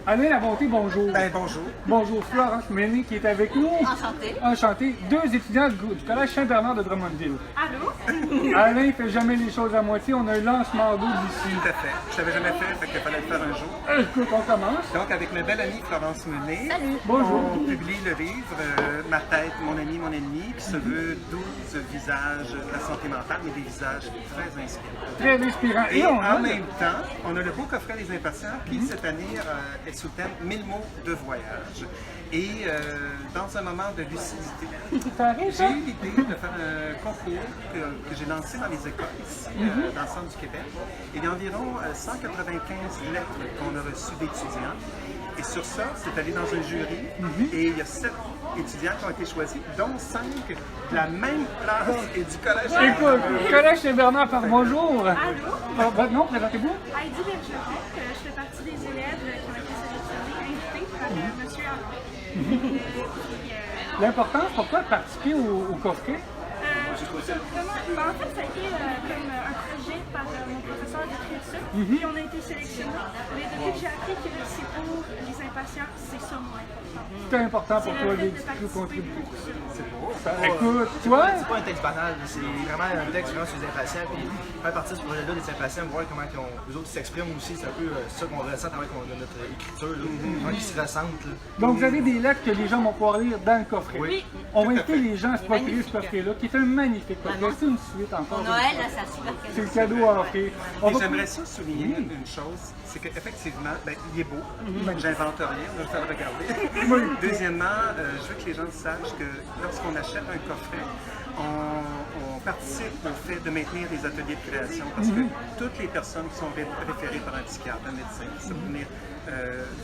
Alain Labonté, bonjour. Ben, bonjour. Bonjour, Florence Mené qui est avec nous. Enchantée. Enchantée. Deux étudiants du Collège Saint-Bernard de Drummondville. Allô? Alain ne fait jamais les choses à moitié. On a un lancement d'eau d'ici. Tout à fait. Je l'avais jamais fait qu'il fallait le faire un jour. Écoute, on commence. Donc, avec ma belle amie Florence Menet, Bonjour. on publie le livre Ma tête, mon ami, mon ennemi, qui se veut 12 visages de la santé mentale, mais des visages très inspirants. Très inspirant. Et on en même temps, on a le beau coffret Les Impatients qui, cette année, est sous le thème 1000 mots de voyage. Et dans un moment de lucidité, Ça arrive, ça? j'ai eu l'idée de faire un concours que j'ai lancé dans les écoles ici, dans le centre du Québec. Il y a environ 195 lettres qu'on a reçues d'étudiants. Et sur ça, c'est allé dans un jury et il y a 7 étudiants qui ont été choisis, dont 5 de la même classe et du collège. Écoute, Collège Saint-Bernard, par bonjour. Allô? Votre nom, présentez-vous? Heidi Bergeron, je fais partie des élèves qui ont été sélectionnés, invités par M. Arnaud. L'importance, pourquoi participer au coffret? Je trouve ça vraiment. En fait, ça a été comme un projet par mon professeur d'écriture, puis on a été sélectionnés. Mais depuis que j'ai appris que c'est pour les impatients, c'est ça moins important. C'est important pour toi C'est le fait de de participer contribuer. pour ça. C'est beau. Écoute, toi? C'est pas un texte banal, c'est vraiment un texte vraiment sur les impatients. Puis faire partie de ce projet-là des impatients, voir comment les autres s'expriment aussi, c'est un peu ça qu'on ressent avec notre écriture, là, comment ils se ressentent. Là. Donc, vous avez des lettres que les gens vont pouvoir lire dans le coffret. Oui. On va inviter les gens à se procurer ce Magnifique. coffret-là, qui est un magnifique coffret. C'est une suite encore. Pour Noël, là, c'est un super cadeau. C'est le cadeau à offrir. On Et va- j'aimerais ça souligner une chose, c'est qu'effectivement, ben, il est beau, j'invente rien, je vais le faire regarder. Deuxièmement, je veux que les gens sachent que lorsqu'on achète un coffret, on participe au fait de maintenir les ateliers de création parce que toutes les personnes qui sont référées par un psychiatre, un médecin, qui sont venir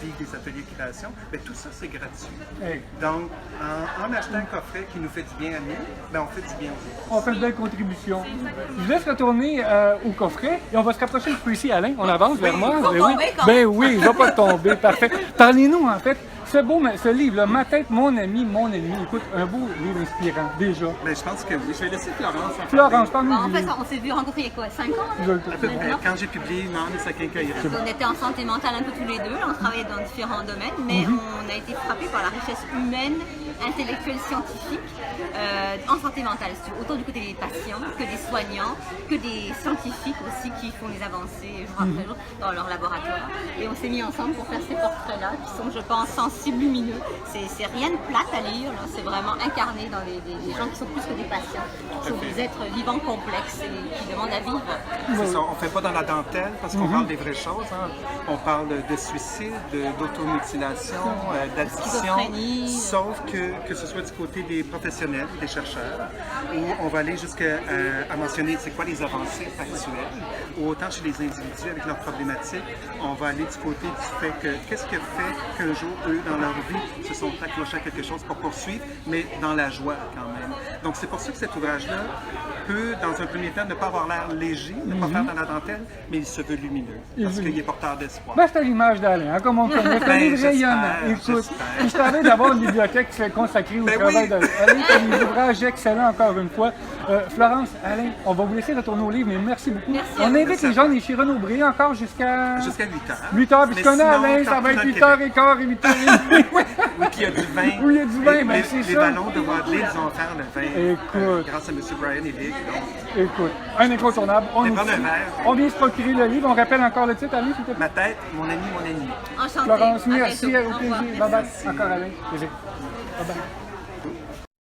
vivre des ateliers de création, ben, tout ça c'est gratuit. Hey, Donc, en achetant un coffret qui nous fait du bien à nous, ben, on fait du bien aux autres. on fait une belle contribution. Je vous laisse retourner au coffret et on va se rapprocher un peu ici, Alain. On avance vers moi. Faut Ben oui. tomber quand Ben oui, il va pas tomber. Parfait. Parlez-nous, en fait, ce livre-là, Ma tête, mon ami, mon ennemi. Écoute, un beau livre inspirant, déjà. Ben, je pense que oui. Je vais laisser Florence en Florence, parle-nous En du fait, livre. on s'est vu rencontrer il y a quoi, 5 ans? Je le À peu près, quand j'ai publié Non, mais ça quincaillerie. On était en santé mentale un peu tous les deux, on travaillait dans différents domaines, mais on a été frappés par la richesse humaine, intellectuelle, scientifique en santé mentale, autant du côté des patients que des soignants, que des scientifiques aussi qui font des avancées jour après jour dans leur laboratoire. Et on s'est mis ensemble pour faire ces portraits-là qui sont, je pense, sensibles, lumineux. C'est rien de plate à lire, c'est vraiment incarné dans des gens qui sont plus que des patients, qui sont des êtres vivants complexes et qui demandent à vivre. C'est ça, on ne fait pas dans la dentelle parce qu'on parle des vraies choses. Hein. On parle de suicide, d'automutilation, d'addiction. Schizophrénie. Sauf que ce soit du côté des professionnels, des chercheurs, où on va aller jusqu'à à mentionner c'est quoi les avancées actuelles, ou autant chez les individus avec leurs problématiques, on va aller du côté du fait que qu'est-ce qui a fait qu'un jour, eux, dans leur vie, se sont accrochés à quelque chose pour poursuivre, mais dans la joie quand même. Donc c'est pour ça que cet ouvrage-là peut, dans un premier temps, ne pas avoir l'air léger, ne pas faire dans la dentelle, mais il se veut lumineux, parce qu'il est porteur d'espoir. Ben, c'est à l'image d'Alain, hein, comme on connaît. C'est un Ben, livre rayonnant. j'espère, Écoute, j'espère. je savais d'avoir une bibliothèque qui serait consacrée au Ben travail oui. d'Alain. Alain fait des ouvrages excellents encore une fois. Florence, Alain, on va vous laisser retourner au livre, mais merci beaucoup. Merci On à vous. invite Merci les à gens des Chiron-Aubrey encore jusqu'à... Jusqu'à 8 heures. 8 heures, puis Mais je connais sinon, Alain, ça partout va être dans le 8h15 et 8h30. Oui, puis il y a du vin. Oui, il y a du vin, Et ben, c'est les ça. ballons de Wadley, ils ont offert le vin. Écoute. Grâce à M. Brian Elig. Donc, Écoute, un incontournable. On, Mais est prendre un ici. verre. On vient se procurer le livre. On rappelle encore le titre, Alain, s'il te plaît. ma tête, mon ami, mon ennemi. Enchantée. Florence, À merci, bientôt. au Au revoir. plaisir. Bye bye. Encore Alain. Plaisir. Bye bye.